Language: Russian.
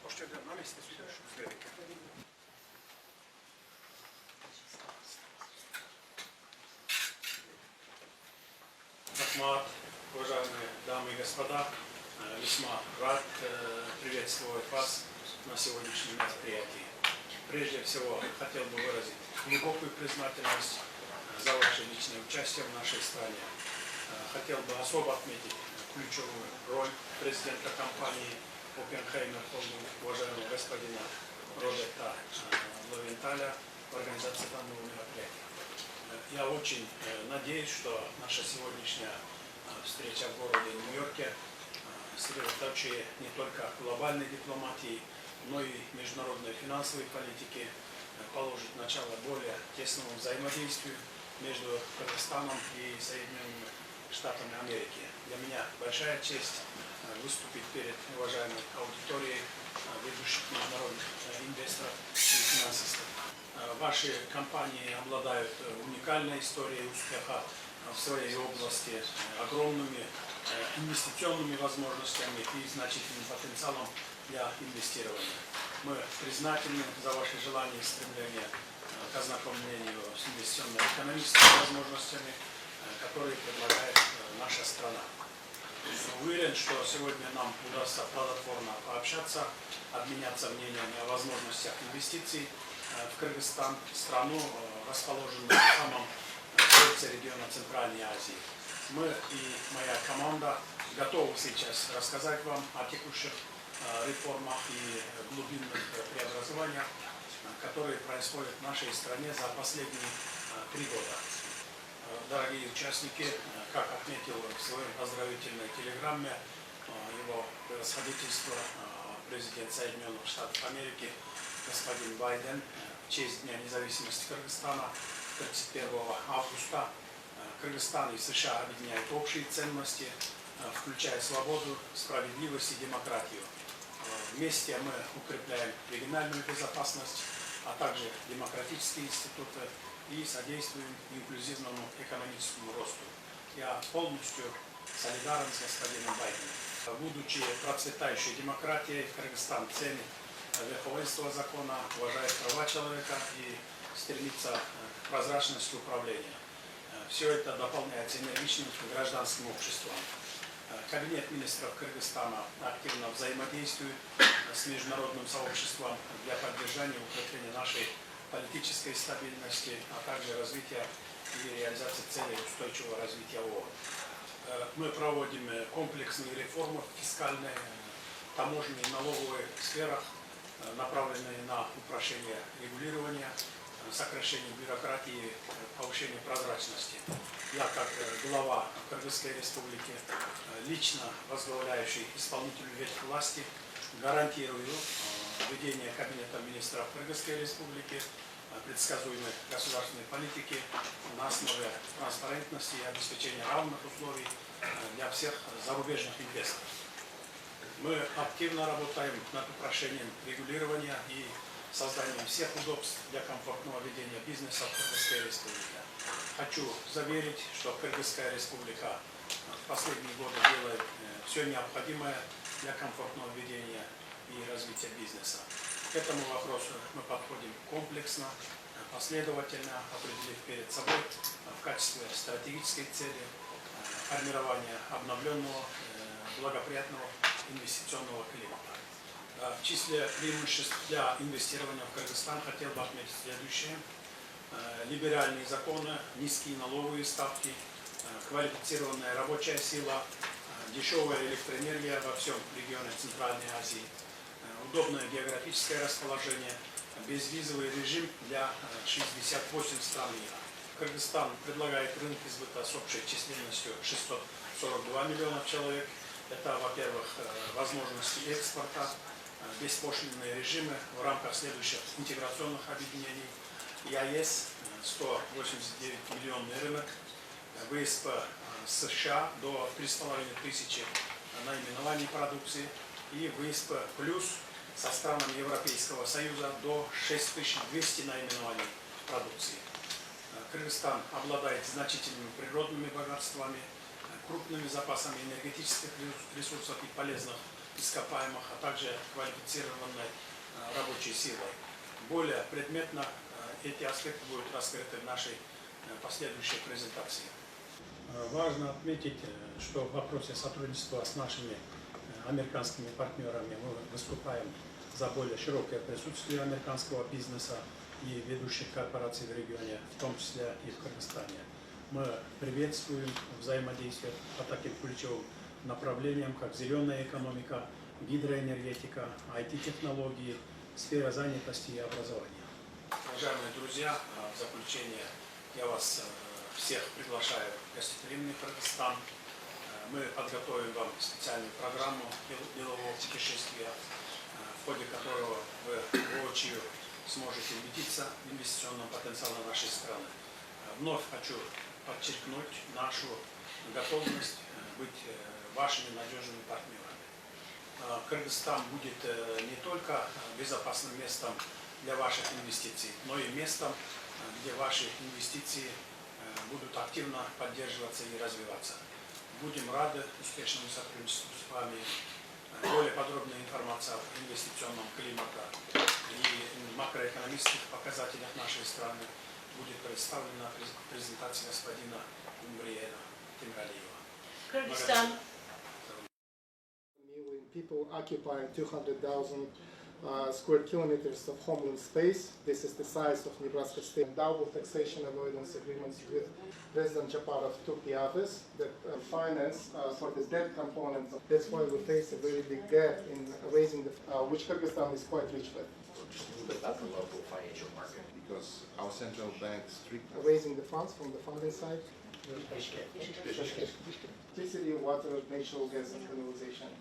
Možete da namestite svi uz velike. Ахмат, уважаемые дамы и господа, весьма рад приветствовать вас на сегодняшнем мероприятии. Прежде всего, хотел бы выразить глубокую признательность за ваше личное участие в нашей стране. Хотел бы особо отметить ключевую роль президента компании Оппенхеймер Холдинг, уважаемого господина Роберта Ловенталя, в организации данного мероприятия. Я очень надеюсь, что наша сегодняшняя встреча в городе Нью-Йорке сосредоточие не только глобальной дипломатии, но и международной финансовой политики, положит начало более тесному взаимодействию между Казахстаном и Соединенными Штатами Америки. Для меня большая честь выступить перед уважаемой аудиторией ведущих международных инвесторов и финансистов. Ваши компании обладают уникальной историей успеха в своей области, огромными инвестиционными возможностями и значительным потенциалом для инвестирования. Мы признательны за ваше желание и стремление к ознакомлению с инвестиционно-экономическими возможностями, которые предлагает наша страна. Уверен, что сегодня нам удастся плодотворно пообщаться, обменяться мнениями о возможностях инвестиций в Кыргызстан, страну, расположенную в самом сердце региона Центральной Азии. Мы и моя команда готовы сейчас рассказать вам о текущих реформах и глубинных преобразованиях, которые происходят в нашей стране за последние 3 года. Дорогие участники, как отметил в своей поздравительной телеграмме его превосходительство президент Соединенных Штатов Америки господин Байден, в честь Дня независимости Кыргызстана 31 августа, Кыргызстан и США объединяют общие ценности, включая свободу, справедливость и демократию. Вместе мы укрепляем региональную безопасность, а также демократические институты и содействуем инклюзивному экономическому росту. Я полностью солидарен с господином Байденом. Будучи процветающей демократией, Кыргызстан ценит верховенство закона, уважает права человека и стремится к прозрачности управления. Все это дополняется энергичным гражданским обществом. Кабинет министров Кыргызстана активно взаимодействует с международным сообществом для поддержания и укрепления нашей политической стабильности, а также развития и реализации целей устойчивого развития ООН. Мы проводим комплексные реформы в фискальной, таможенной и налоговой сферах, направленные на упрощение регулирования, сокращение бюрократии, повышение прозрачности. Я, как глава Кыргызской республики, лично возглавляющий исполнительную ветвь власти, гарантирую ведение Кабинета министров Кыргызской республики предсказуемой государственной политики на основе транспарентности и обеспечения равных условий для всех зарубежных инвесторов. Мы активно работаем над упрощением регулирования и созданием всех удобств для комфортного ведения бизнеса в Кыргызской республике. Хочу заверить, что Кыргызская республика в последние годы делает все необходимое для комфортного ведения и развития бизнеса. К этому вопросу мы подходим комплексно, последовательно, определив перед собой в качестве стратегической цели формирование обновленного, благоприятного инвестиционного климата. В числе преимуществ для инвестирования в Кыргызстан хотел бы отметить следующее. Либеральные законы, низкие налоговые ставки, квалифицированная рабочая сила, дешевая электроэнергия во всем регионе Центральной Азии, удобное географическое расположение, безвизовый режим для 68 стран мира. Кыргызстан предлагает рынок сбыта с общей численностью 642 миллионов человек. Это, во-первых, возможности экспорта, беспошлинные режимы в рамках следующих интеграционных объединений. ЕАЭС 189 миллионный рынок, ВСП США до 3500 наименований продукции и ВСП плюс со странами Европейского Союза до 6200 наименований продукции. Кыргызстан обладает значительными природными богатствами, крупными запасами энергетических ресурсов и полезных ископаемых, а также квалифицированной рабочей силой. Более предметно эти аспекты будут раскрыты в нашей последующей презентации. Важно отметить, что в вопросе сотрудничества с нашими американскими партнерами мы выступаем за более широкое присутствие американского бизнеса и ведущих корпораций в регионе, в том числе и в Кыргызстане. Мы приветствуем взаимодействие по таким ключевым направлениям, как зеленая экономика, гидроэнергетика, IT-технологии, сфера занятости и образования. Уважаемые друзья, в заключение я вас всех приглашаю в гостеприимный Кыргызстан. Мы подготовим вам специальную программу делового путешествия, в ходе которого вы воочию сможете убедиться в инвестиционном потенциале нашей страны. Вновь хочу подчеркнуть нашу готовность быть вашими надежными партнерами. Кыргызстан будет не только безопасным местом для ваших инвестиций, но и местом, где ваши инвестиции будут активно поддерживаться и развиваться. Будем рады успешному сотрудничеству с вами. Более подробная информация о инвестиционном климате и макроэкономических показателях нашей страны будет представлена в презентации господина Умбриена Тимгалиева. Kyrgyzstan. People occupying 200,000 square kilometers of homeland space. This is the size of Nebraska State. Double taxation avoidance agreements with President Japarov took the office that finance for the debt component. That's why we face a very big gap in raising the, which Kyrgyzstan is quite rich with. But about the local financial market. Because our central bank strictly Raising the funds from the funding side. Electricity, water, natural gas, and criminalization.